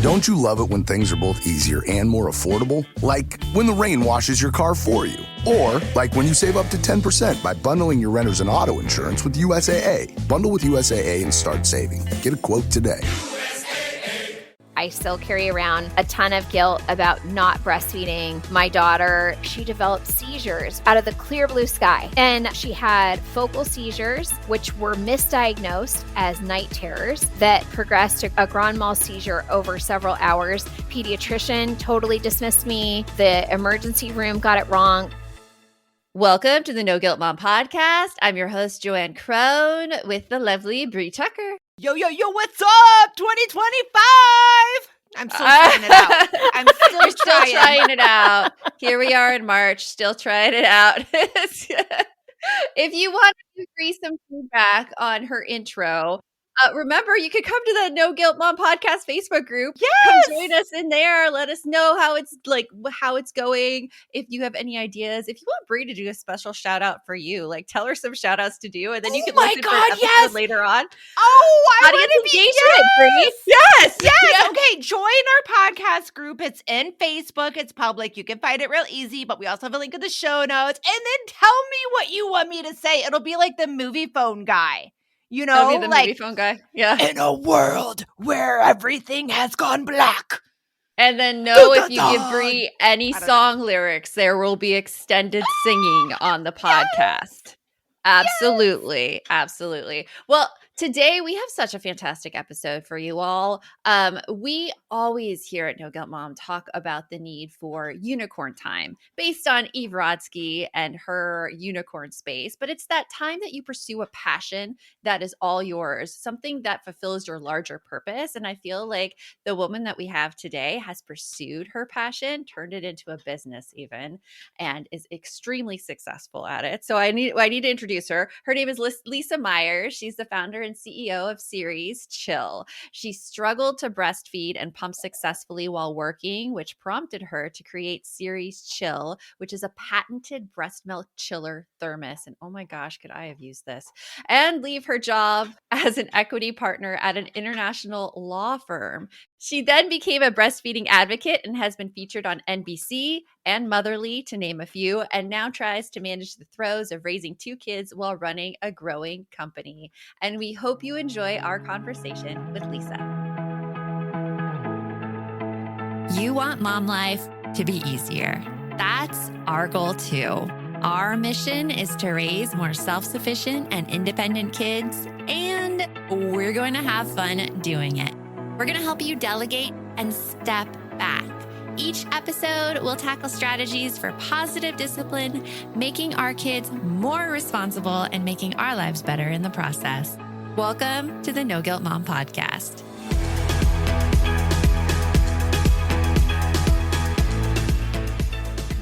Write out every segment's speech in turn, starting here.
Don't you love it when things are both easier and more affordable? Like when the rain washes your car for you. Or like when you save up to 10% by bundling your renters and auto insurance with USAA. Bundle with USAA and start saving. Get a quote today. I still carry around a ton of guilt about not breastfeeding my daughter. She developed seizures out of the clear blue sky. And she had focal seizures, which were misdiagnosed as night terrors that progressed to a grand mal seizure over several hours. Pediatrician totally dismissed me. The emergency room got it wrong. Welcome to the No Guilt Mom podcast. I'm your host, Joanne Crone, with the lovely Brie Tucker. Yo, what's up? 2025! I'm still trying it out. I'm still You're still trying it out. Here we are in March, still trying it out. If you want to give Brie some feedback on her intro, remember, you could come to the No Guilt Mom podcast Facebook group. Yes! Come join us in there. Let us know how it's going. If you have any ideas, if you want Brie to do a special shout out for you, like tell her some shout outs to do, and then you can listen to an episode later on. Oh, I Audience want to be engagement, Brie. Yes. Yeah. Okay, join our podcast group. It's in Facebook. It's public. You can find it real easy, but we also have a link in the show notes. And then tell me what you want me to say. It'll be like the movie phone guy. You know, That'll be the movie phone guy. Yeah. In a world where everything has gone black. And then if you give Brie any song lyrics, there will be extended singing on the podcast. Absolutely. Yes. Absolutely. Well, today we have such a fantastic episode for you all. We always here at No Guilt Mom talk about the need for unicorn time based on Eve Rodsky and her unicorn space. But it's that time that you pursue a passion that is all yours, something that fulfills your larger purpose. And I feel like the woman that we have today has pursued her passion, turned it into a business even, and is extremely successful at it. So I need to introduce her. Her name is Lisa Myers. She's the founder and CEO of Ceres Chill. She struggled to breastfeed and pump successfully while working, which prompted her to create Ceres Chill, which is a patented breast milk chiller thermos. And oh my gosh, could I have used this? And leave her job as an equity partner at an international law firm. She then became a breastfeeding advocate and has been featured on NBC and Motherly, to name a few, and now tries to manage the throes of raising 2 kids while running a growing company. And we hope you enjoy our conversation with Lisa. You want mom life to be easier. That's our goal too. Our mission is to raise more self-sufficient and independent kids, and we're going to have fun doing it. We're going to help you delegate and step back. Each episode will tackle strategies for positive discipline, making our kids more responsible and making our lives better in the process. Welcome to the No Guilt Mom podcast.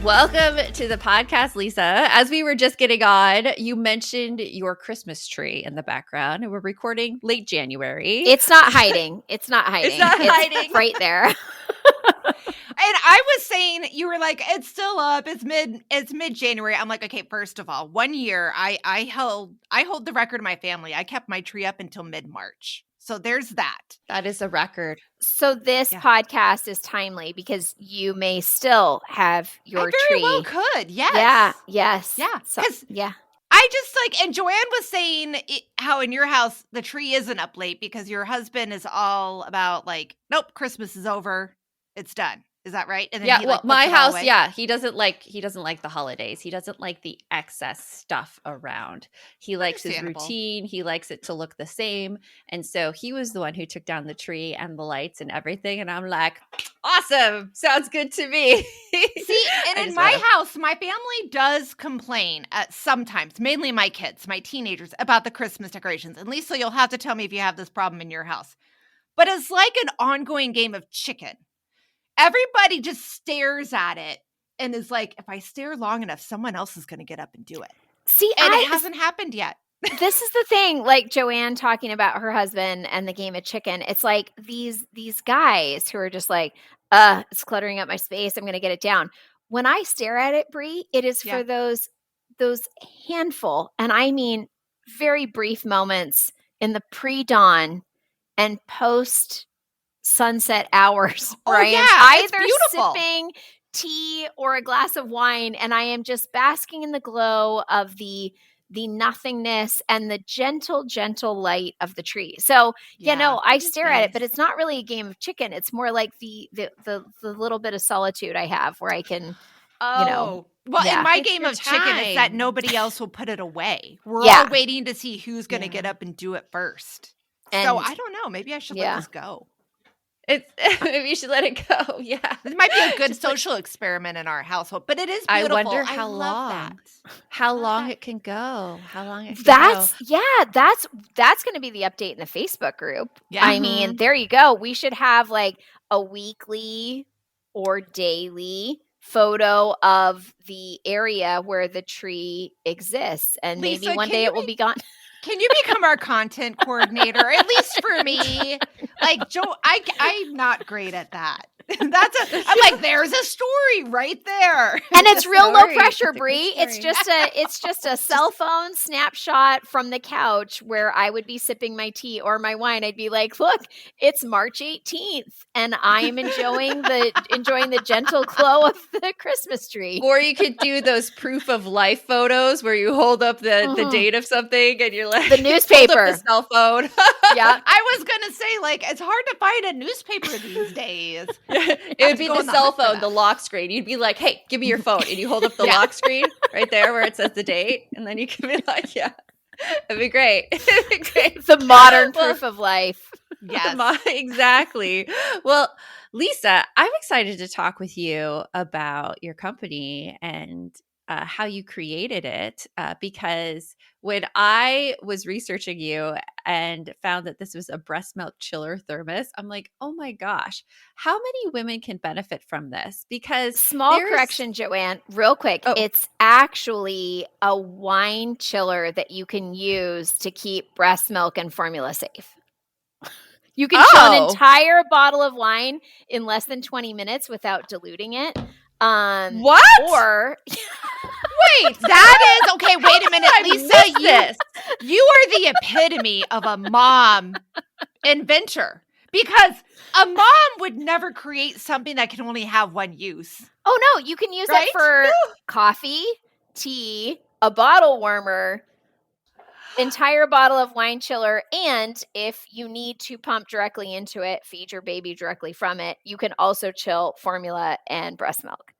Welcome to the podcast, Lisa. As we were just getting on, you mentioned your Christmas tree in the background, and we're recording late January. It's not hiding. It's hiding. Right there. And I was saying, you were like, it's still up. It's mid-January. I'm like, okay, first of all, 1 year I hold the record in my family. I kept my tree up until mid-March. So there's that. That is a record. So this podcast is timely because you may still have your tree. I very well could. Yes. Yeah. Yes. Yeah. So, yeah. I just and Joanne was saying how in your house the tree isn't up late because your husband is all about nope, Christmas is over. It's done. Is that right? And then my house, he doesn't like the holidays. He doesn't like the excess stuff around. He likes his routine. He likes it to look the same. And so he was the one who took down the tree and the lights and everything. And I'm like, awesome. Sounds good to me. See, and in my house, my family does complain sometimes, mainly my kids, my teenagers, about the Christmas decorations. And Lisa, you'll have to tell me if you have this problem in your house. But it's like an ongoing game of chicken. Everybody just stares at it and is like, if I stare long enough, someone else is going to get up and do it. See, it hasn't happened yet. This is the thing, like Joanne talking about her husband and the game of chicken. It's like these guys who are just like, it's cluttering up my space. I'm going to get it down. When I stare at it, Brie, it is for those handful, and I mean very brief moments in the pre-dawn and post sunset hours where I am either sipping tea or a glass of wine, and I am just basking in the glow of the nothingness and the gentle light of the tree. So, I stare at it, but it's not really a game of chicken. It's more like the little bit of solitude I have where I can, Well, in my game of chicken, it's that nobody else will put it away. We're all waiting to see who's going to get up and do it first. And so I don't know. Maybe I should let this go. Maybe you should let it go. Yeah. It might be a good social experiment in our household, but it is beautiful. I wonder how long it can go. That's going to be the update in the Facebook group. Yeah. I mean, there you go. We should have like a weekly or daily photo of the area where the tree exists, and Lisa, maybe one day it will be gone. Can you become our content coordinator, at least for me? Like, Joe, I'm not great at that. I'm like, there's a story right there. And it's real low pressure, Bree. It's just a cell phone snapshot from the couch where I would be sipping my tea or my wine. I'd be like, look, it's March 18th and I am enjoying the gentle glow of the Christmas tree. Or you could do those proof of life photos where you hold up the date of something and you're like, the newspaper, hold up the cell phone. Yeah. I was going to say, like, it's hard to find a newspaper these days. It would be the cell phone, the lock screen. You'd be like, hey, give me your phone. And you hold up the lock screen right there where it says the date. And then you can be like, yeah, it'd be great. The modern proof of life. Yes. Exactly. Well, Lisa, I'm excited to talk with you about your company and how you created it, because when I was researching you and found that this was a breast milk chiller thermos, I'm like, oh my gosh, how many women can benefit from this? Because small correction, Joanne, real quick. It's actually a wine chiller that you can use to keep breast milk and formula safe. You can chill an entire bottle of wine in less than 20 minutes without diluting it. What? Or wait, that is okay. Wait a minute, Lisa. You are the epitome of a mom inventor, because a mom would never create something that can only have one use. Oh no, you can use it for coffee, tea, a bottle warmer, entire bottle of wine chiller, and if you need to pump directly into it, feed your baby directly from it, you can also chill formula and breast milk.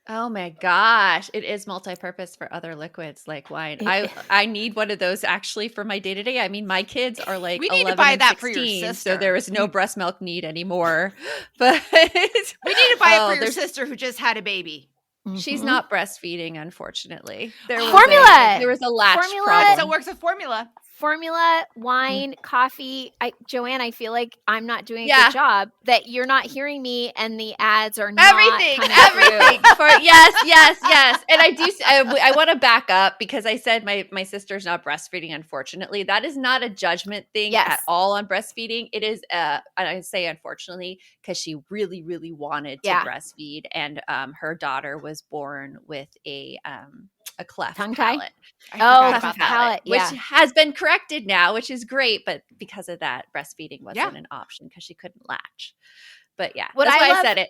Oh my gosh. It is multi-purpose for other liquids like wine. I need one of those actually for my day-to-day. I mean, my kids are like 11 and 16, for your sister. So there is no breast milk need anymore. But we need to buy it for your sister who just had a baby. She's not breastfeeding, unfortunately. There was a latch problem. So it works with formula. Formula, wine, coffee. Joanne, I feel like I'm not doing a good job, that you're not hearing me and the ads are not everything. Yes. And I want to back up because I said my sister's not breastfeeding, unfortunately. That is not a judgment thing at all on breastfeeding. It is, and I say unfortunately, because she really, really wanted to breastfeed, and her daughter was born with a cleft palate. Palate, which has been corrected now, which is great. But because of that, breastfeeding wasn't an option because she couldn't latch. But that's why I said it.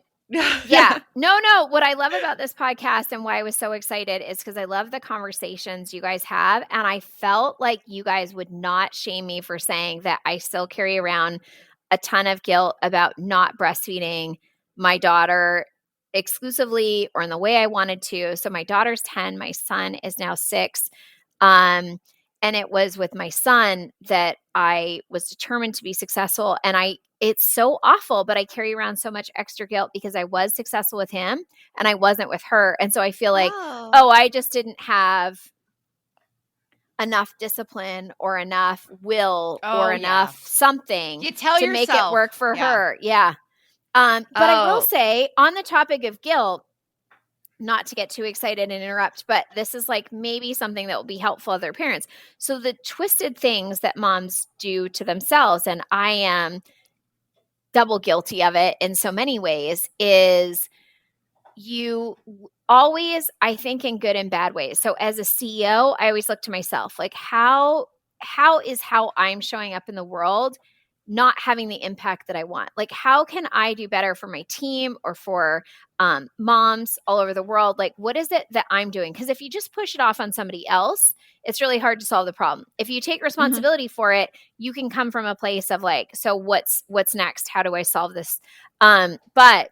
No. What I love about this podcast and why I was so excited is because I love the conversations you guys have. And I felt like you guys would not shame me for saying that I still carry around a ton of guilt about not breastfeeding my daughter exclusively or in the way I wanted to. So my daughter's 10, my son is now 6. And it was with my son that I was determined to be successful. And it's so awful, but I carry around so much extra guilt because I was successful with him and I wasn't with her. And so I feel like, I just didn't have enough discipline or enough will or enough something to make it work for her. Yeah. But I will say, on the topic of guilt, not to get too excited and interrupt, but this is like maybe something that will be helpful to other parents. So the twisted things that moms do to themselves, and I am double guilty of it in so many ways, is you always, I think, in good and bad ways. So as a CEO, I always look to myself, like how is how I'm showing up in the world not having the impact that I want? Like, how can I do better for my team or for moms all over the world? Like, what is it that I'm doing? Because if you just push it off on somebody else, it's really hard to solve the problem. If you take responsibility for it, you can come from a place of like, so what's next? How do I solve this? But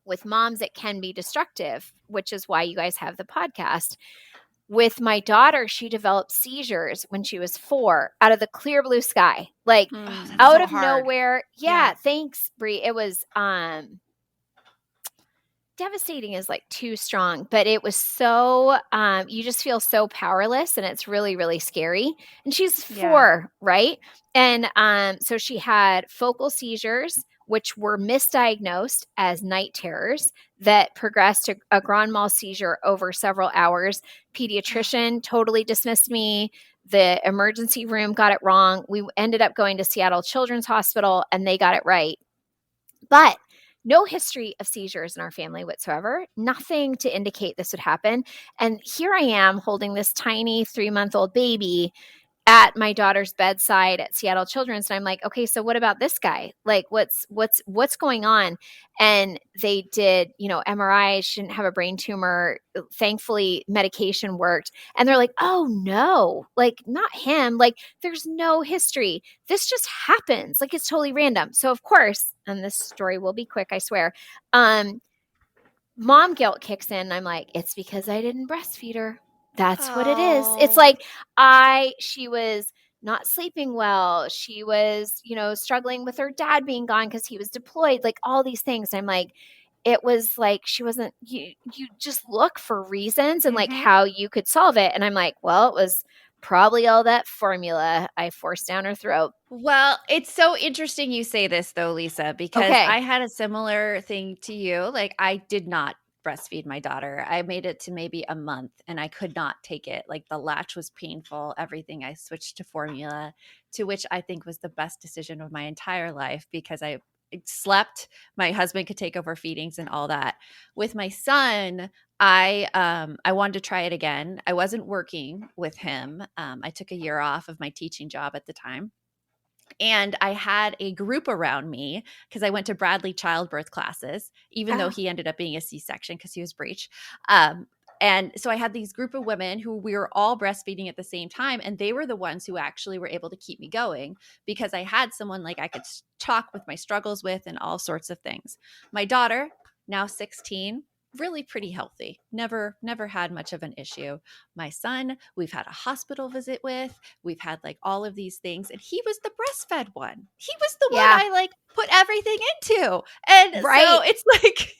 with moms, it can be destructive, which is why you guys have the podcast. With my daughter, she developed seizures when she was 4 out of the clear blue sky, like out so of hard. nowhere. Yeah. Thanks, Brie. It was devastating is like too strong, but it was so you just feel so powerless, and it's really, really scary. And she's 4, right? And so she had focal seizures, which were misdiagnosed as night terrors that progressed to a grand mal seizure over several hours. Pediatrician totally dismissed me. The emergency room got it wrong. We ended up going to Seattle Children's Hospital, and they got it right. But no history of seizures in our family whatsoever. Nothing to indicate this would happen. And here I am holding this tiny 3-month-old baby at my daughter's bedside at Seattle Children's. And I'm like, okay, so what about this guy? Like, what's going on? And they did, MRI, she didn't have a brain tumor. Thankfully, medication worked. And they're like, oh no, like not him. Like there's no history. This just happens. Like it's totally random. So of course, and this story will be quick, I swear. Mom guilt kicks in. I'm like, it's because I didn't breastfeed her. That's what it is. It's like she was not sleeping well. She was, struggling with her dad being gone because he was deployed, like all these things. I'm like, it was like, she wasn't, you just look for reasons and like how you could solve it. And I'm like, well, it was probably all that formula I forced down her throat. Well, it's so interesting you say this though, Lisa, because I had a similar thing to you. Like I did not breastfeed my daughter. I made it to maybe a month and I could not take it. Like the latch was painful, everything. I switched to formula, to which I think was the best decision of my entire life because I slept. My husband could take over feedings and all that. With my son, I wanted to try it again. I wasn't working with him. I took a year off of my teaching job at the time. And I had a group around me because I went to Bradley childbirth classes, even though he ended up being a C-section because he was breech. And so I had these group of women who we were all breastfeeding at the same time. And they were the ones who actually were able to keep me going because I had someone like I could talk with my struggles with and all sorts of things. My daughter, now 16, really pretty healthy. Never had much of an issue. My son, we've had a hospital visit with. We've had like all of these things. And he was the breastfed one. He was the one I like put everything into. And so it's like,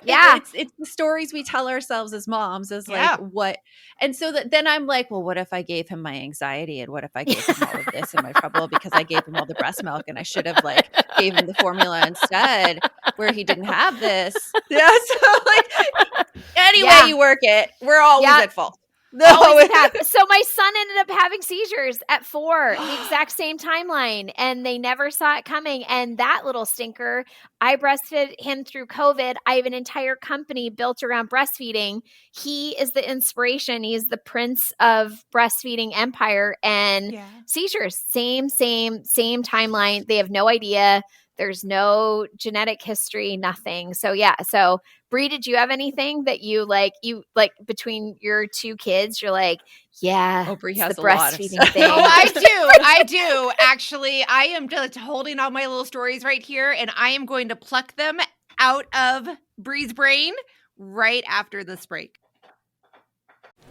it's the stories we tell ourselves as moms is like what. And so then I'm like, well, what if I gave him my anxiety? And what if I gave him all of this and my trouble because I gave him all the breast milk and I should have like gave him the formula instead where he didn't have this. Yeah. So like, anyway, you work it. We're always at fault. So my son ended up having seizures at 4, the exact same timeline, and they never saw it coming. And that little stinker, I breastfed him through COVID. I have an entire company built around breastfeeding. He is the inspiration. He's the prince of breastfeeding empire, and seizures, same timeline. They have no idea. There's no genetic history, nothing. So So Brie, did you have anything that you like between your 2 kids? You're like, Brie has the a lot of breastfeeding stuff. thing. Oh, I do. Actually, I am just holding all my little stories right here, and I am going to pluck them out of Brie's brain right after this break.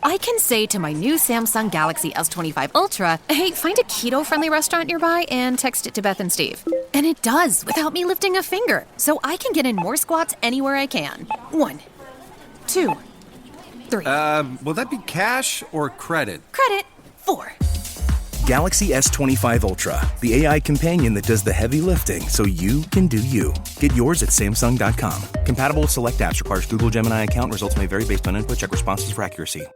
I can say to my new Samsung Galaxy S25 Ultra, hey, find a keto-friendly restaurant nearby and text it to Beth and Steve. And it does without me lifting a finger, so I can get in more squats anywhere I can. 1, 2, 3. Will that be cash or credit? Credit. 4. Galaxy S25 Ultra, the AI companion that does the heavy lifting so you can do you. Get yours at Samsung.com. Compatible with select apps. Requires Google Gemini account. Results may vary based on input. Check responses for accuracy.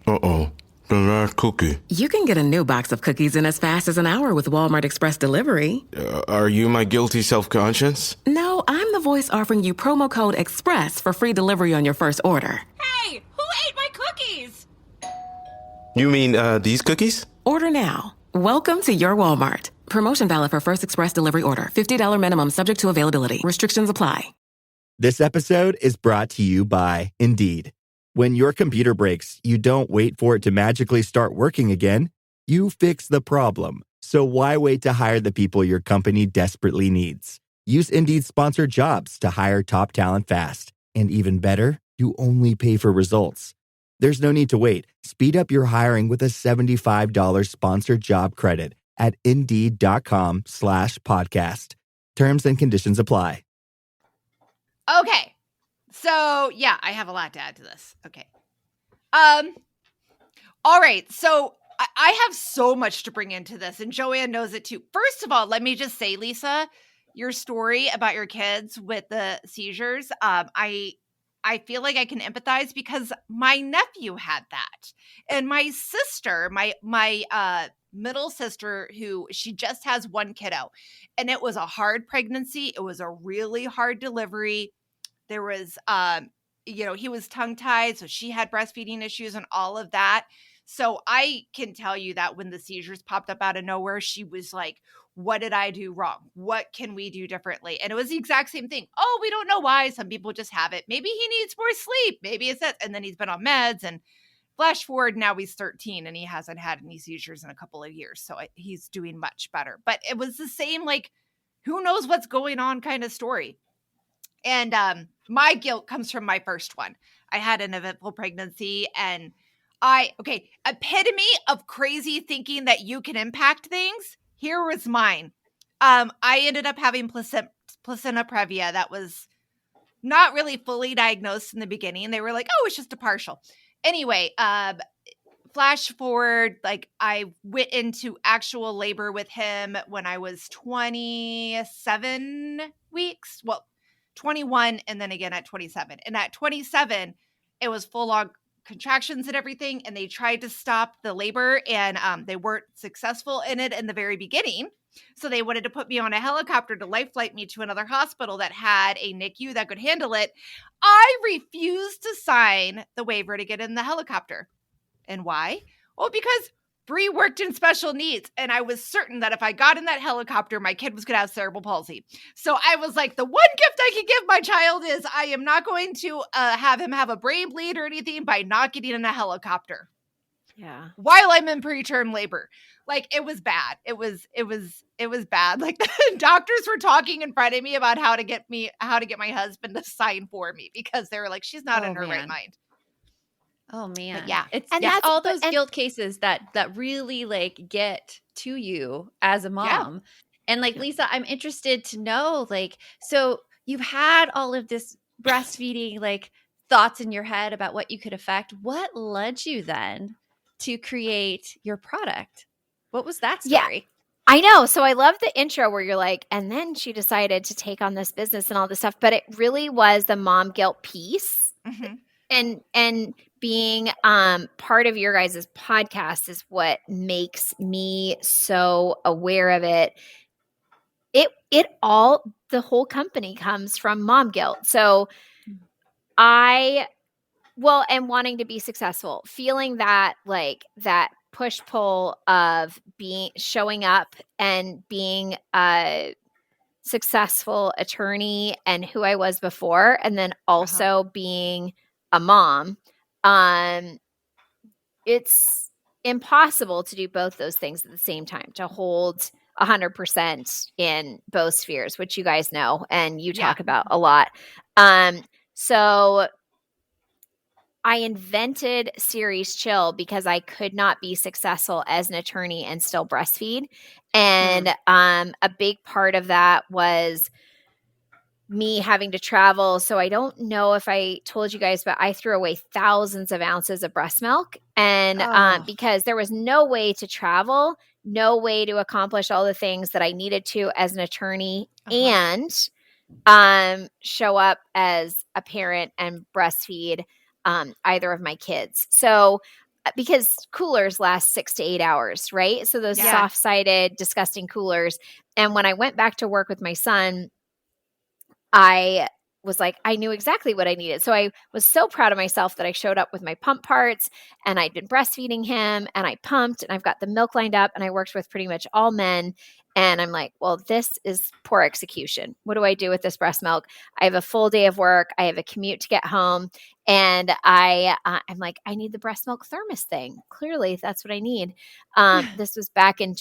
Uh-oh. The last cookie. You can get a new box of cookies in as fast as an hour with Walmart Express Delivery. Are you my guilty self-conscience? No, I'm the voice offering you promo code EXPRESS for free delivery on your first order. Hey, who ate my cookies? You mean these cookies? Order now. Welcome to your Walmart. Promotion valid for first express delivery order. $50 minimum subject to availability. Restrictions apply. This episode is brought to you by Indeed. When your computer breaks, you don't wait for it to magically start working again. You fix the problem. So why wait to hire the people your company desperately needs? Use Indeed's sponsored jobs to hire top talent fast. And even better, you only pay for results. There's no need to wait. Speed up your hiring with a $75 sponsored job credit at Indeed.com/podcast. Terms and conditions apply. Okay. So, yeah, I have a lot to add to this. Okay. All right. So I have so much to bring into this, and Joanne knows it too. First of all, let me just say, Lisa, your story about your kids with the seizures, I feel like I can empathize because my nephew had that. And my sister, my middle sister, who she just has one kiddo, and it was a hard pregnancy. It was a really hard delivery. There was, he was tongue-tied, so she had breastfeeding issues and all of that. So I can tell you that when the seizures popped up out of nowhere, she was like, what did I do wrong? What can we do differently? And it was the exact same thing. Oh, we don't know why. Some people just have it. Maybe he needs more sleep. Maybe it's that. And then he's been on meds, and flash forward, now he's 13 and he hasn't had any seizures in a couple of years. So he's doing much better. But it was the same, like, who knows what's going on kind of story. And my guilt comes from my first one. I had an eventful pregnancy, and epitome of crazy thinking that you can impact things. Here was mine. I ended up having placenta previa that was not really fully diagnosed in the beginning. They were like, oh, it's just a partial. Anyway, flash forward, like I went into actual labor with him when I was 27 weeks. Well, 21 and then again at 27. And at 27, it was full on contractions and everything. And they tried to stop the labor, and they weren't successful in it in the very beginning. So they wanted to put me on a helicopter to lifeline me to another hospital that had a NICU that could handle it. I refused to sign the waiver to get in the helicopter. And why? Well, because Bree worked in special needs, and I was certain that if I got in that helicopter, my kid was going to have cerebral palsy. So I was like, the one gift I can give my child is I am not going to have him have a brain bleed or anything by not getting in a helicopter. Yeah. While I'm in preterm labor. Like, it was bad. It was bad. Like, the doctors were talking in front of me about how to get my husband to sign for me because they were like, she's not in her right mind. Oh man. But yeah. It's all those guilt cases that really like get to you as a mom. Yeah. And like, Lisa, I'm interested to know, like, so you've had all of this breastfeeding, like, thoughts in your head about what you could affect. What led you then to create your product? What was that story? Yeah, I know. So I love the intro where you're like, and then she decided to take on this business and all this stuff. But it really was the mom guilt piece. Mm-hmm. And being part of your guys' podcast is what makes me so aware of it. The whole company comes from mom guilt. So and wanting to be successful, feeling that like that push pull of showing up and being a successful attorney and who I was before, and then also being a mom. It's impossible to do both those things at the same time, to hold 100% in both spheres, which you guys know and you talk about a lot. So I invented Ceres Chill because I could not be successful as an attorney and still breastfeed. And a big part of that was me having to travel. So I don't know if I told you guys, but I threw away thousands of ounces of breast milk. And because there was no way to travel, no way to accomplish all the things that I needed to as an attorney and show up as a parent and breastfeed either of my kids. So because coolers last 6 to 8 hours, right? So those soft-sided, disgusting coolers. And when I went back to work with my son, I was like, I knew exactly what I needed. So I was so proud of myself that I showed up with my pump parts, and I'd been breastfeeding him, and I pumped, and I've got the milk lined up, and I worked with pretty much all men. And I'm like, well, this is poor execution. What do I do with this breast milk? I have a full day of work. I have a commute to get home. And I'm like, I need the breast milk thermos thing. Clearly, that's what I need. This was back in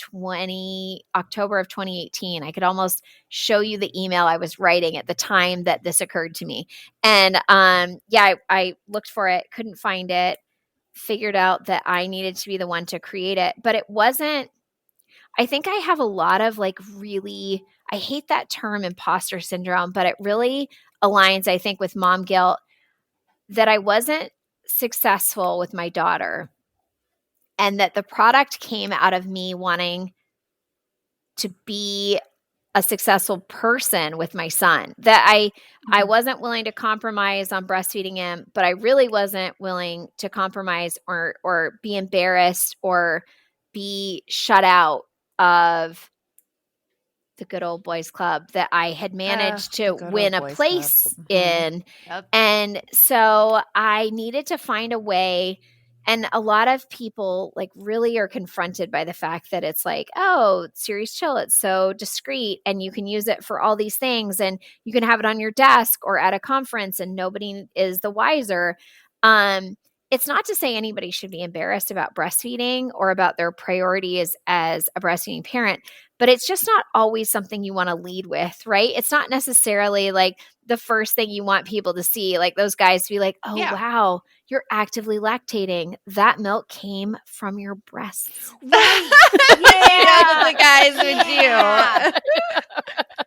October of 2018. I could almost show you the email I was writing at the time that this occurred to me. And I looked for it, couldn't find it, figured out that I needed to be the one to create it. But it wasn't, I think I have a lot of like really, I hate that term imposter syndrome, but it really aligns, I think, with mom guilt, that I wasn't successful with my daughter, and that the product came out of me wanting to be a successful person with my son, that I wasn't willing to compromise on breastfeeding him, but I really wasn't willing to compromise or be embarrassed or be shut out of the good old boys club that I had managed to win a place in. Yep. And so I needed to find a way. And a lot of people like really are confronted by the fact that it's like, oh, Ceres Chill, it's so discreet and you can use it for all these things and you can have it on your desk or at a conference and nobody is the wiser. It's not to say anybody should be embarrassed about breastfeeding or about their priorities as a breastfeeding parent, but it's just not always something you want to lead with, right? It's not necessarily like the first thing you want people to see, like those guys to be like, oh, wow, you're actively lactating. That milk came from your breasts. Right. Yeah, the guys would do.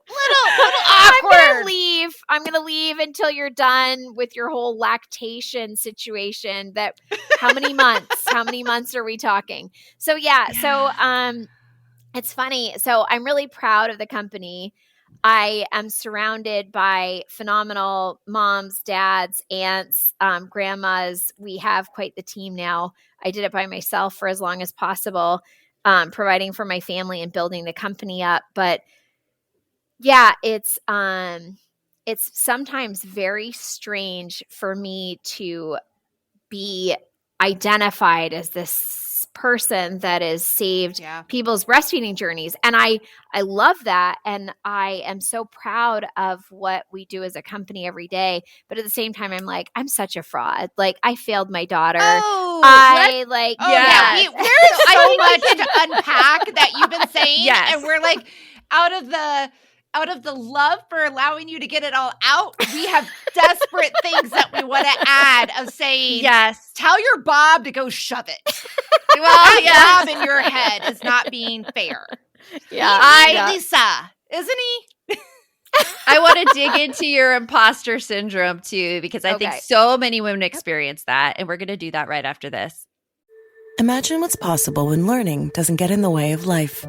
Little awkward. I'm gonna leave until you're done with your whole lactation situation. That how many months are we talking? So it's funny. So I'm really proud of the company. I am surrounded by phenomenal moms, dads, aunts, grandmas. We have quite the team now. I did it by myself for as long as possible, providing for my family and building the company up. But yeah, it's sometimes very strange for me to be identified as this person that has saved people's breastfeeding journeys. And I love that. And I am so proud of what we do as a company every day. But at the same time, I'm like, I'm such a fraud. Like I failed my daughter. There's so much to unpack that you've been saying. Yes. And we're like, out of the love for allowing you to get it all out, we have desperate things that we want to add of saying, tell your Bob to go shove it. Well, Bob in your head is not being fair. Lisa, isn't he? I want to dig into your imposter syndrome too, because I think so many women experience that. And we're going to do that right after this. Imagine what's possible when learning doesn't get in the way of life.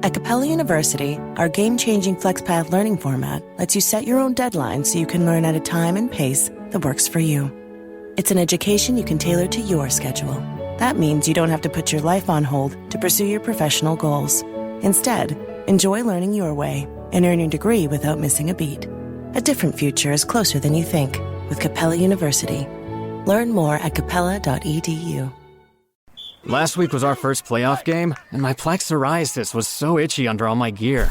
At Capella University, our game-changing FlexPath learning format lets you set your own deadlines so you can learn at a time and pace that works for you. It's an education you can tailor to your schedule. That means you don't have to put your life on hold to pursue your professional goals. Instead, enjoy learning your way and earn your degree without missing a beat. A different future is closer than you think with Capella University. Learn more at capella.edu. Last week was our first playoff game, and my plaque psoriasis was so itchy under all my gear.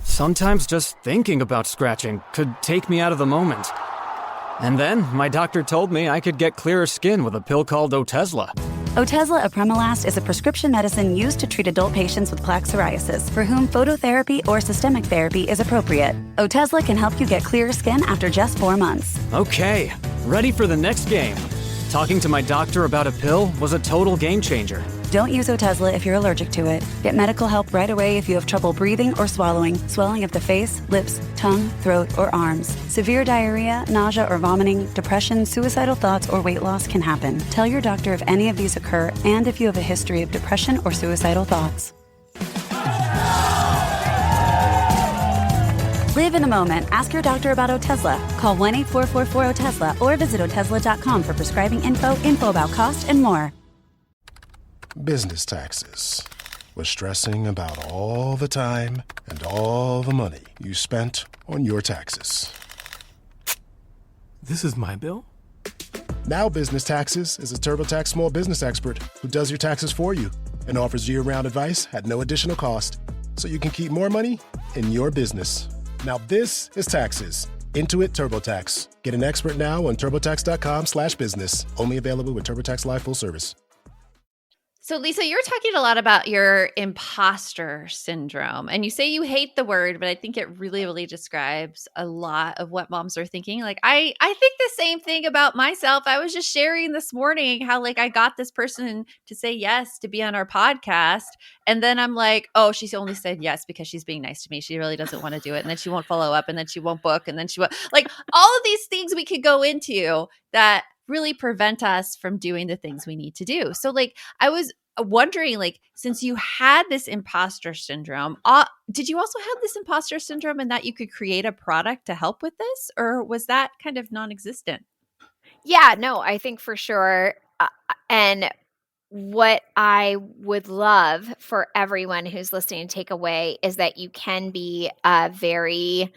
Sometimes just thinking about scratching could take me out of the moment. And then my doctor told me I could get clearer skin with a pill called Otezla. Otezla apremilast is a prescription medicine used to treat adult patients with plaque psoriasis for whom phototherapy or systemic therapy is appropriate. Otezla can help you get clearer skin after just 4 months. Okay, ready for the next game. Talking to my doctor about a pill was a total game changer. Don't use Otezla if you're allergic to it. Get medical help right away if you have trouble breathing or swallowing, swelling of the face, lips, tongue, throat, or arms. Severe diarrhea, nausea or vomiting, depression, suicidal thoughts, or weight loss can happen. Tell your doctor if any of these occur and if you have a history of depression or suicidal thoughts. Live in the moment. Ask your doctor about Otezla. Call 1-844-4-OTEZLA or visit Otezla.com for prescribing info about cost, and more. Business taxes. Was stressing about all the time and all the money you spent on your taxes. This is my bill? Now Business Taxes is a TurboTax small business expert who does your taxes for you and offers year-round advice at no additional cost, so you can keep more money in your business. Now this is taxes. Intuit TurboTax. Get an expert now on turbotax.com/business. Only available with TurboTax Live full service. So, Lisa, you're talking a lot about your imposter syndrome, and you say you hate the word, but I think it really, really describes a lot of what moms are thinking. Like, I think the same thing about myself. I was just sharing this morning how, like, I got this person to say yes to be on our podcast, and then I'm like, oh, she's only said yes because she's being nice to me. She really doesn't want to do it, and then she won't follow up, and then she won't book, and then she won't. Like, all of these things we could go into that really prevent us from doing the things we need to do. So, like, I was wondering, like, since you had this imposter syndrome, did you also have this imposter syndrome in that you could create a product to help with this, or was that kind of non-existent? Yeah, no, I think for sure. And what I would love for everyone who's listening to take away is that you can be a very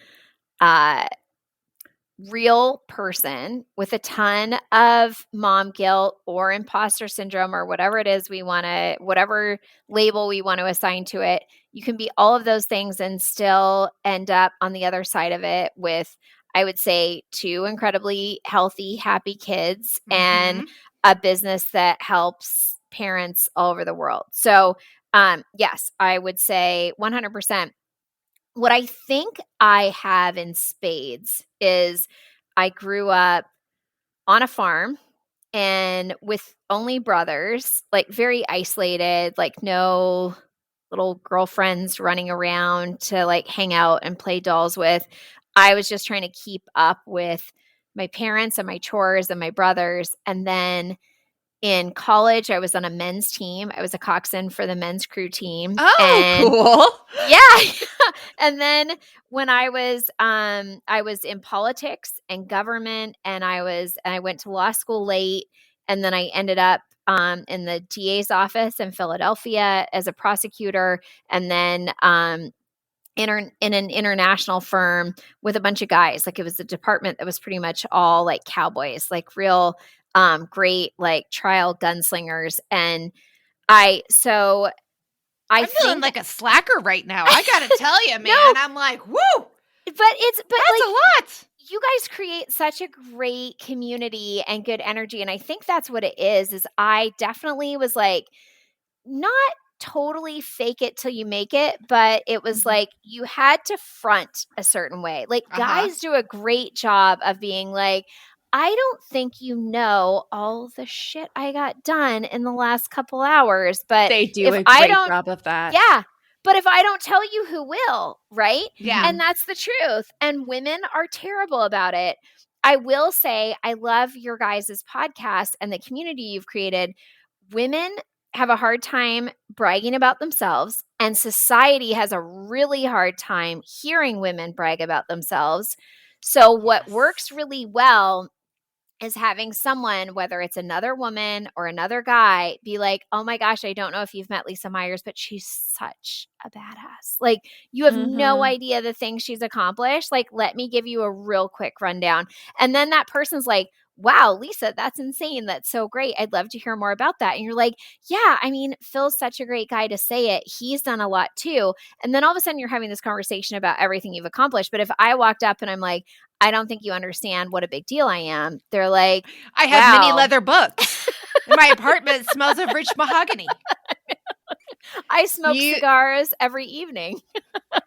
real person with a ton of mom guilt or imposter syndrome or whatever it is whatever label we want to assign to it. You can be all of those things and still end up on the other side of it with, I would say, 2 incredibly healthy, happy kids and a business that helps parents all over the world. So, yes, I would say 100%. What I think I have in spades is I grew up on a farm and with only brothers, like very isolated, like no little girlfriends running around to like hang out and play dolls with. I was just trying to keep up with my parents and my chores and my brothers. And then in college, I was on a men's team. I was a coxswain for the men's crew team. Oh, cool. Yeah. And then when I was in politics and government, and I went to law school late, and then I ended up in the DA's office in Philadelphia as a prosecutor, and then in an international firm with a bunch of guys. Like, it was a department that was pretty much all like cowboys, like real great like trial gunslingers. And I'm feeling like a slacker right now. I gotta tell you, man. No. I'm like, woo! That's like, a lot. You guys create such a great community and good energy. And I think that's what it is I definitely was like, not totally fake it till you make it, but it was like you had to front a certain way. Like, guys do a great job of being like, I don't think you know all the shit I got done in the last couple hours, but they do a great job of that. Yeah. But if I don't tell you, who will, right? Yeah. And that's the truth. And women are terrible about it. I will say, I love your guys' podcast and the community you've created. Women have a hard time bragging about themselves, and society has a really hard time hearing women brag about themselves. So what works really well is having someone, whether it's another woman or another guy, be like, oh my gosh, I don't know if you've met Lisa Myers, but she's such a badass. Like, you have no idea the things she's accomplished. Like, let me give you a real quick rundown. And then that person's like, wow, Lisa, that's insane. That's so great. I'd love to hear more about that. And you're like, yeah, I mean, Phil's such a great guy to say it. He's done a lot too. And then all of a sudden you're having this conversation about everything you've accomplished. But if I walked up and I'm like, I don't think you understand what a big deal I am, they're like, I have mini leather books. My apartment smells of rich mahogany. I smoke cigars every evening.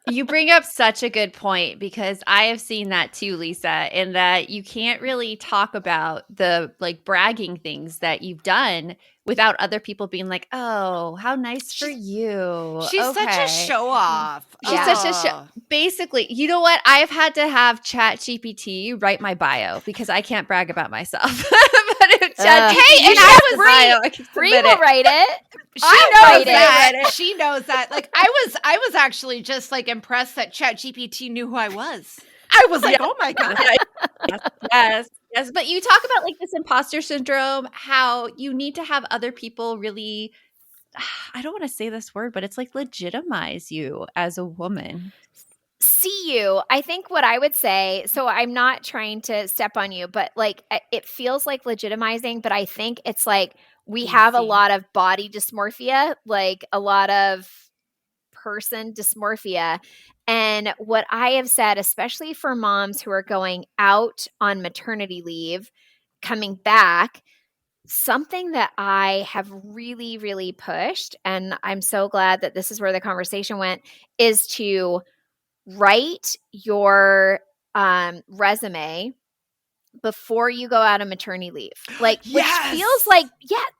You bring up such a good point, because I have seen that too, Lisa, in that you can't really talk about the like bragging things that you've done without other people being like, oh, how nice for you. She's such a show off. She's such a show. Basically, you know what? I've had to have ChatGPT write my bio because I can't brag about myself. But if ChatGPT and I was Bree will write it. She knows that. Like, I was actually just like impressed that ChatGPT knew who I was. I was like, oh my God. Yes. But you talk about like this imposter syndrome, how you need to have other people really, I don't want to say this word, but it's like legitimize you as a woman. see you. I think what I would say, so I'm not trying to step on you, but like it feels like legitimizing, but I think it's like we have a lot of body dysmorphia, like a lot of person dysmorphia. And what I have said, especially for moms who are going out on maternity leave, coming back, something that I have really, really pushed, and I'm so glad that this is where the conversation went, is to write your resume before you go out on maternity leave. Like, which feels like,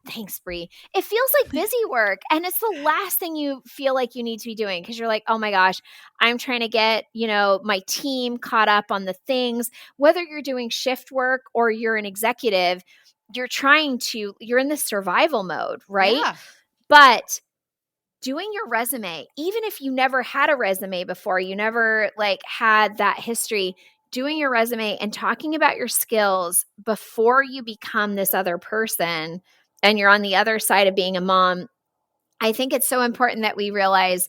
thanks, Bree. It feels like busy work. And it's the last thing you feel like you need to be doing because you're like, oh my gosh, I'm trying to get, my team caught up on the things. Whether you're doing shift work or you're an executive, you're in this survival mode, right? Yeah. But doing your resume, even if you never had a resume before, you never had that history, doing your resume and talking about your skills before you become this other person and you're on the other side of being a mom. I think it's so important that we realize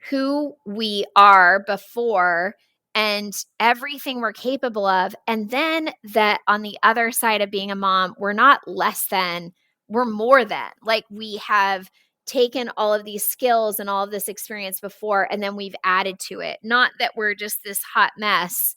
who we are before and everything we're capable of. And then that on the other side of being a mom, we're not less than, we're more than. Like we have taken all of these skills and all of this experience before, and then we've added to it. Not that we're just this hot mess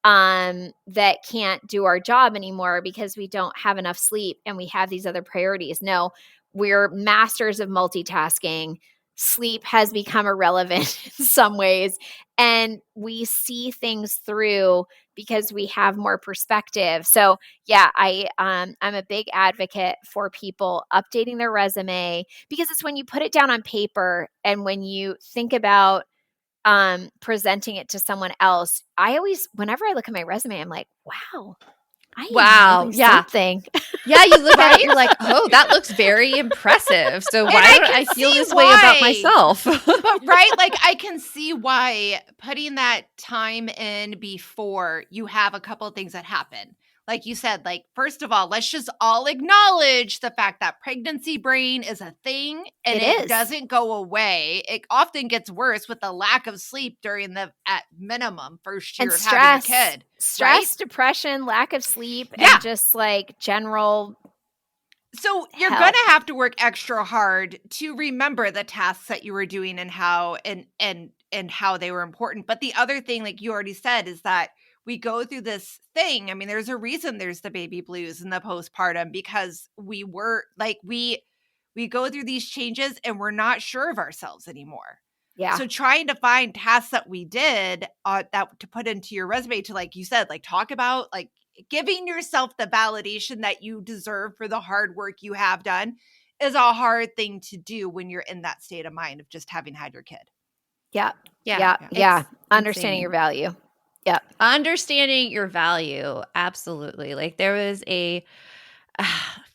that can't do our job anymore because we don't have enough sleep and we have these other priorities. No, we're masters of multitasking. Sleep has become irrelevant in some ways, and we see things through because we have more perspective. So yeah, I'm a big advocate for people updating their resume because it's when you put it down on paper and when you think about presenting it to someone else. I always, whenever I look at my resume, I'm like, wow, I am really something. Yeah, you look at it, you're like, oh, that looks very impressive. So why don't I feel this way about myself? But right, like I can see why putting that time in before you have a couple of things that happen. Like you said, like, first of all, let's just all acknowledge the fact that pregnancy brain is a thing and it doesn't go away. It often gets worse with the lack of sleep during the, at minimum, first year of having a kid. Stress, depression, lack of sleep, and just like general. So you're going to have to work extra hard to remember the tasks that you were doing and how and how they were important. But the other thing, like you already said, is that we go through this thing. I mean, there's a reason there's the baby blues and the postpartum because we were like, we go through these changes and we're not sure of ourselves anymore. Yeah. So trying to find tasks that we did that to put into your resume to, like you said, like talk about like giving yourself the validation that you deserve for the hard work you have done is a hard thing to do when you're in that state of mind of just having had your kid. Yeah. It's Understanding insane. your value. Yeah. Understanding your value. Absolutely. Like there was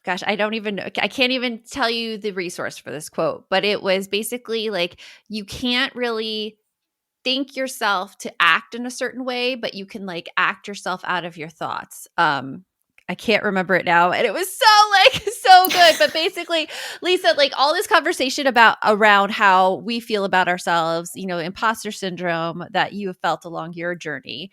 gosh, I can't even tell you the resource for this quote, but it was basically like, you can't really think yourself to act in a certain way, but you can like act yourself out of your thoughts. I can't remember it now. And it was so good. But basically, Lisa, like all this conversation around how we feel about ourselves, imposter syndrome that you have felt along your journey.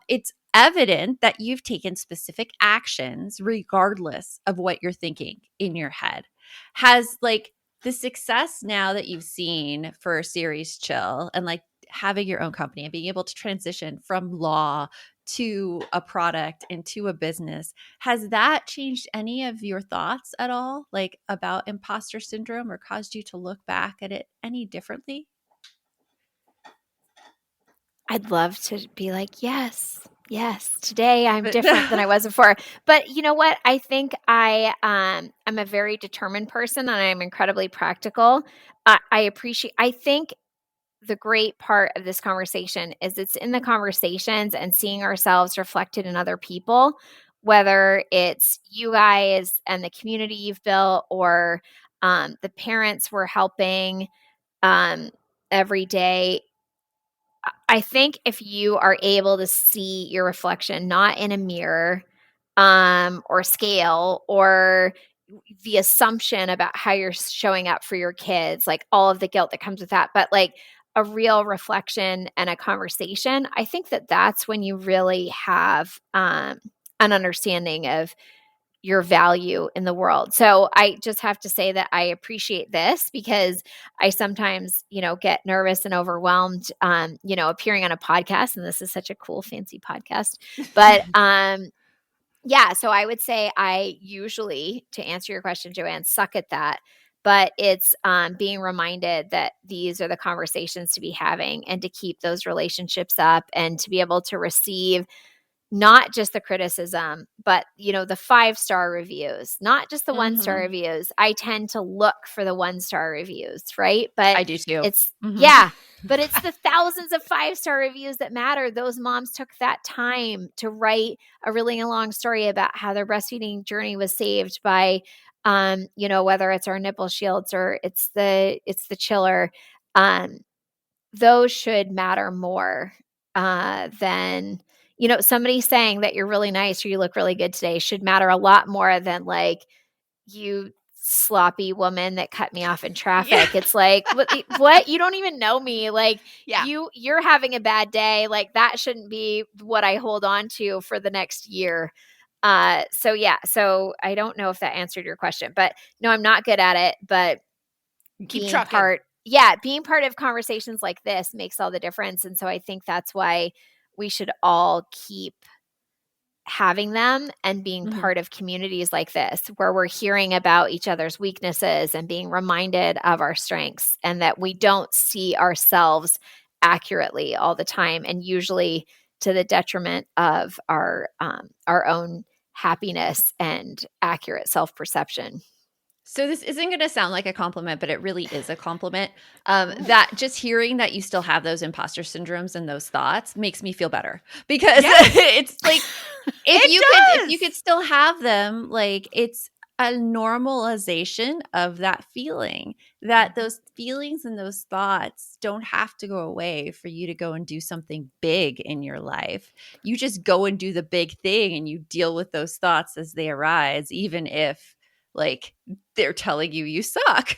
It's evident that you've taken specific actions regardless of what you're thinking in your head. Has like the success now that you've seen for Ceres Chill and like having your own company and being able to transition from law to a product and to a business, has that changed any of your thoughts at all, like about imposter syndrome, or caused you to look back at it any differently? I'd love to be like, yes, today I'm different than I was before. But you know what? I think I'm a very determined person and I'm incredibly practical. I think the great part of this conversation is it's in the conversations and seeing ourselves reflected in other people, whether it's you guys and the community you've built or the parents we're helping every day. I think if you are able to see your reflection, not in a mirror or scale or the assumption about how you're showing up for your kids, like all of the guilt that comes with that, but like a real reflection and a conversation, I think that that's when you really have an understanding of your value in the world. So I just have to say that I appreciate this because I sometimes, get nervous and overwhelmed, appearing on a podcast, and this is such a cool, fancy podcast. But yeah, so I would say I usually, to answer your question, Joanne, suck at that. But it's being reminded that these are the conversations to be having and to keep those relationships up and to be able to receive not just the criticism, but, the 5-star reviews, not just the 1-star reviews. I tend to look for the 1-star reviews, right? But I do too. But it's the thousands of 5-star reviews that matter. Those moms took that time to write a really long story about how their breastfeeding journey was saved by, whether it's our nipple shields or it's the chiller. Those should matter more than, somebody saying that you're really nice or you look really good today should matter a lot more than like, you sloppy woman that cut me off in traffic. Yeah. It's like, what? You don't even know me. Like, you're having a bad day. Like, that shouldn't be what I hold on to for the next year. So I don't know if that answered your question, but no, I'm not good at it, but keep trucking. Being part of conversations like this makes all the difference. And so I think that's why we should all keep having them and being part of communities like this, where we're hearing about each other's weaknesses and being reminded of our strengths, and that we don't see ourselves accurately all the time, and usually to the detriment of our own happiness and accurate self-perception. So this isn't going to sound like a compliment, but it really is a compliment. That just hearing that you still have those imposter syndromes and those thoughts makes me feel better, because it's like, if you could still have them, like, it's a normalization of that feeling, that those feelings and those thoughts don't have to go away for you to go and do something big in your life. You just go and do the big thing, and you deal with those thoughts as they arise, even if, like, they're telling you suck.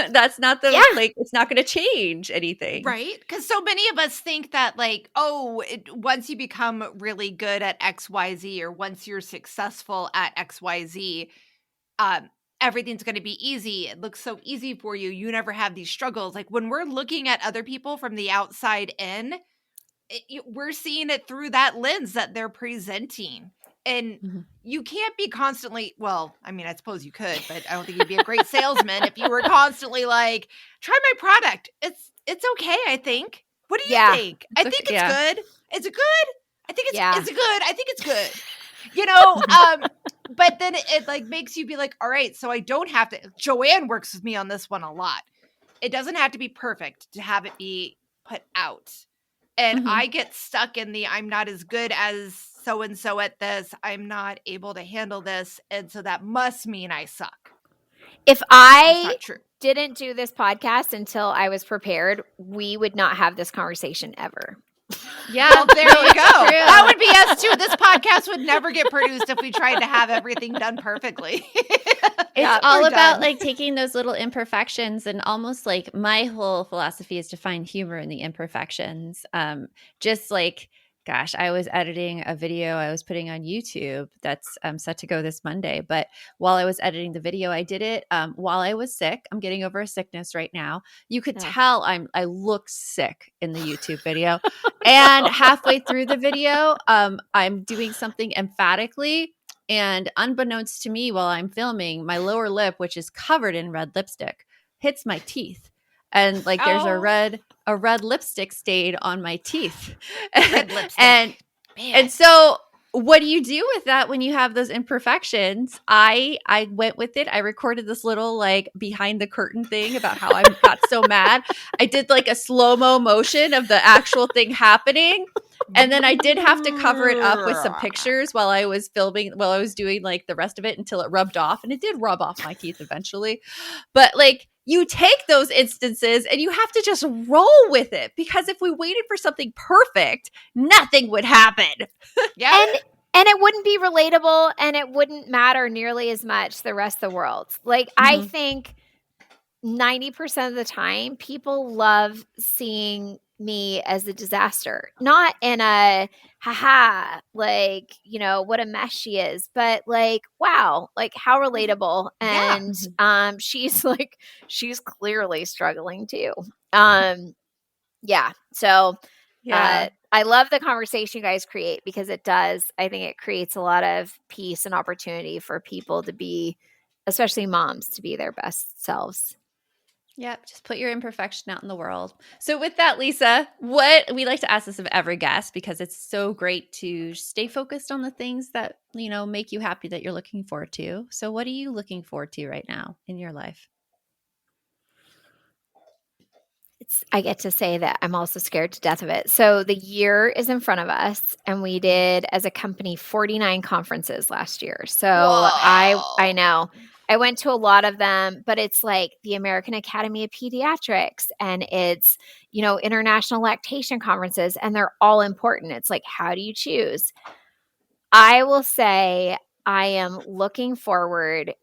That's not like, it's not going to change anything. Right? Because so many of us think that, like, once you become really good at XYZ, or once you're successful at XYZ, everything's going to be easy. It looks so easy for you. You never have these struggles. Like, when we're looking at other people from the outside in, we're seeing it through that lens that they're presenting. And you can't be constantly, well, I mean, I suppose you could, but I don't think you'd be a great salesman if you were constantly like, try my product. It's okay, I think. What do you think? I think it's good. Is it good? I think it's good. I think it's good. But then it like makes you be like, all right, so I don't have to. Joanne works with me on this one a lot. It doesn't have to be perfect to have it be put out. And I get stuck in the, I'm not as good as so-and-so at this. I'm not able to handle this. And so that must mean I suck. If I didn't do this podcast until I was prepared, we would not have this conversation ever. Yeah, well, there you go. That would be us too. This podcast would never get produced if we tried to have everything done perfectly. It's all about like taking those little imperfections, and almost like my whole philosophy is to find humor in the imperfections. Just like, gosh, I was editing a video I was putting on YouTube that's set to go this Monday. But while I was editing the video, I did it while I was sick. I'm getting over a sickness right now. You could tell I look sick in the YouTube video. And halfway through the video, I'm doing something emphatically. And unbeknownst to me, while I'm filming, my lower lip, which is covered in red lipstick, hits my teeth. And like there's a red lipstick stain on my teeth. Red lipstick. And so what do you do with that when you have those imperfections? I went with it. I recorded this little like behind the curtain thing about how I got so mad. I did like a slow-mo motion of the actual thing happening. And then I did have to cover it up with some pictures while I was filming, while I was doing like the rest of it until it rubbed off. And it did rub off my teeth eventually. But like, you take those instances and you have to just roll with it, because if we waited for something perfect, nothing would happen. Yeah. And it wouldn't be relatable, and it wouldn't matter nearly as much the rest of the world. Like, I think 90% of the time, people love seeing me as a disaster, not in a haha, like, what a mess she is, but like, wow, like how relatable. And she's clearly struggling too. Yeah. So I love the conversation you guys create, because I think it creates a lot of peace and opportunity for people to be, especially moms, to be their best selves. Yep. Just put your imperfection out in the world. So with that, Lisa, what we like to ask this of every guest, because it's so great to stay focused on the things that, make you happy, that you're looking forward to. So what are you looking forward to right now in your life? I get to say that I'm also scared to death of it. So the year is in front of us, and we did, as a company, 49 conferences last year. So I know. I went to a lot of them, but it's like the American Academy of Pediatrics, and it's, international lactation conferences, and they're all important. It's like, how do you choose? I will say I am looking forward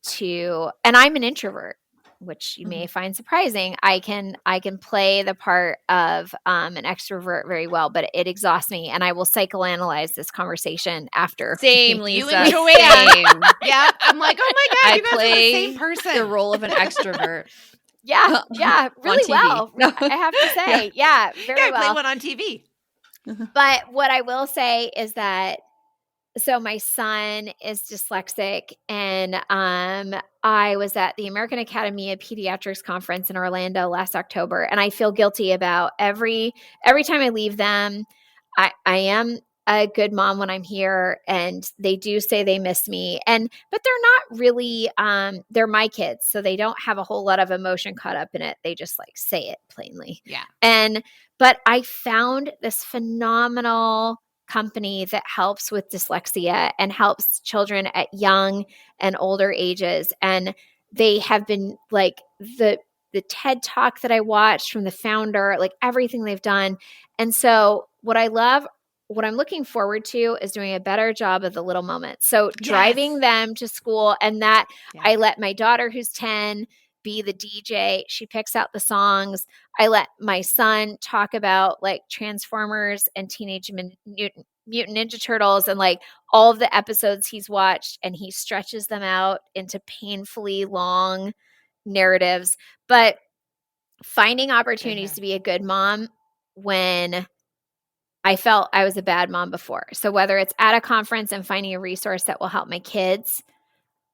to, and I'm an introvert, which you may find surprising. I can play the part of an extrovert very well, but it exhausts me, and I will psychoanalyze this conversation after. Same, Lisa. You and Joanne. Yeah, I'm like, oh my God, I you guys play are the same person. the role of an extrovert. Yeah, really well. I have to say, very well. Play one on TV. But what I will say is that, so my son is dyslexic, and I was at the American Academy of Pediatrics conference in Orlando last October, and I feel guilty about every time I leave them. I am a good mom when I'm here, and they do say they miss me, but they're not really, they're my kids, so they don't have a whole lot of emotion caught up in it. They just like say it plainly. Yeah. But I found this phenomenal company that helps with dyslexia and helps children at young and older ages. And they have been like the TED Talk that I watched from the founder, like everything they've done. And so what I'm looking forward to is doing a better job of the little moments. So driving them to school, and that I let my daughter, who's 10, be the DJ. She picks out the songs. I let my son talk about like Transformers and Teenage Mutant Ninja Turtles and like all of the episodes he's watched, and he stretches them out into painfully long narratives. But finding opportunities to be a good mom when I felt I was a bad mom before. So whether it's at a conference and finding a resource that will help my kids,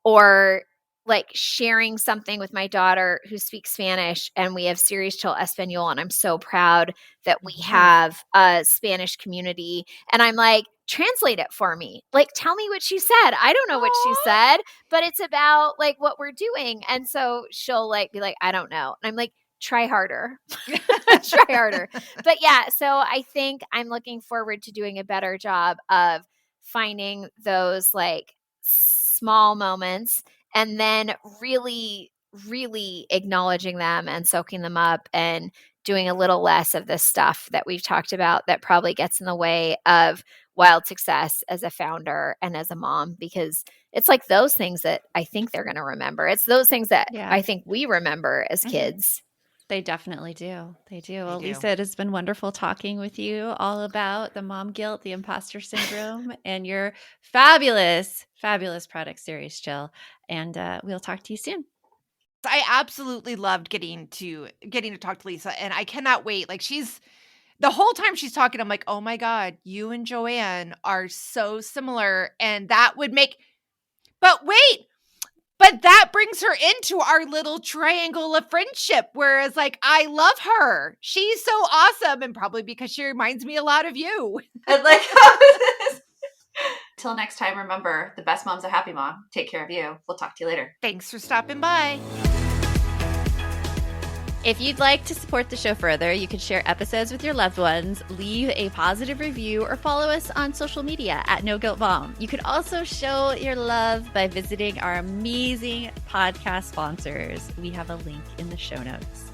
or like sharing something with my daughter who speaks Spanish, and we have Ceres Chill Espanol, and I'm so proud that we have a Spanish community, and I'm like, translate it for me. Like, tell me what she said. I don't know what she said, but it's about like what we're doing. And so she'll like be like, I don't know. And I'm like, try harder. Try harder. But yeah, so I think I'm looking forward to doing a better job of finding those like small moments, and then really, really acknowledging them and soaking them up, and doing a little less of this stuff that we've talked about that probably gets in the way of wild success as a founder and as a mom, because it's like those things that I think they're going to remember. It's those things that I think we remember as kids. They definitely do. They do. Well, Lisa, it has been wonderful talking with you all about the mom guilt, the imposter syndrome, and your fabulous, fabulous product, Ceres Chill. And we'll talk to you soon. I absolutely loved getting to talk to Lisa, and I cannot wait. Like, the whole time she's talking, I'm like, oh my God, you and Joanne are so similar, and that would make. But wait. But that brings her into our little triangle of friendship, whereas like I love her. She's so awesome, and probably because she reminds me a lot of you. I like how this. Till next time, remember, the best mom's a happy mom. Take care of you. We'll talk to you later. Thanks for stopping by. If you'd like to support the show further, you can share episodes with your loved ones, leave a positive review, or follow us on social media at No Guilt Mom. You can also show your love by visiting our amazing podcast sponsors. We have a link in the show notes.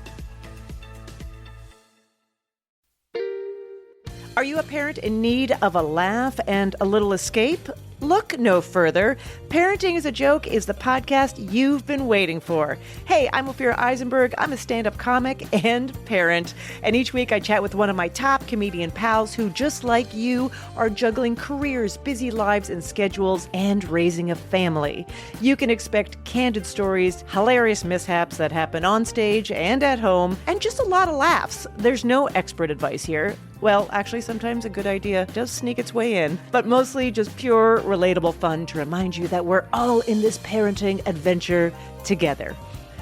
Are you a parent in need of a laugh and a little escape? Look no further. Parenting is a Joke is the podcast you've been waiting for. Hey, I'm Ophira Eisenberg. I'm a stand-up comic and parent. And each week I chat with one of my top comedian pals who, just like you, are juggling careers, busy lives and schedules, and raising a family. You can expect candid stories, hilarious mishaps that happen on stage and at home, and just a lot of laughs. There's no expert advice here. Well, actually, sometimes a good idea does sneak its way in, but mostly just pure, relatable fun to remind you that we're all in this parenting adventure together.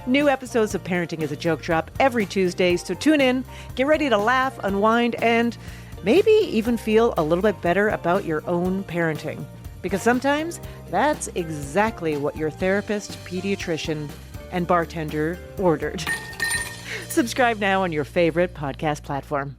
New episodes of Parenting is a Joke drop every Tuesday, so tune in, get ready to laugh, unwind, and maybe even feel a little bit better about your own parenting. Because sometimes that's exactly what your therapist, pediatrician, and bartender ordered. Subscribe now on your favorite podcast platform.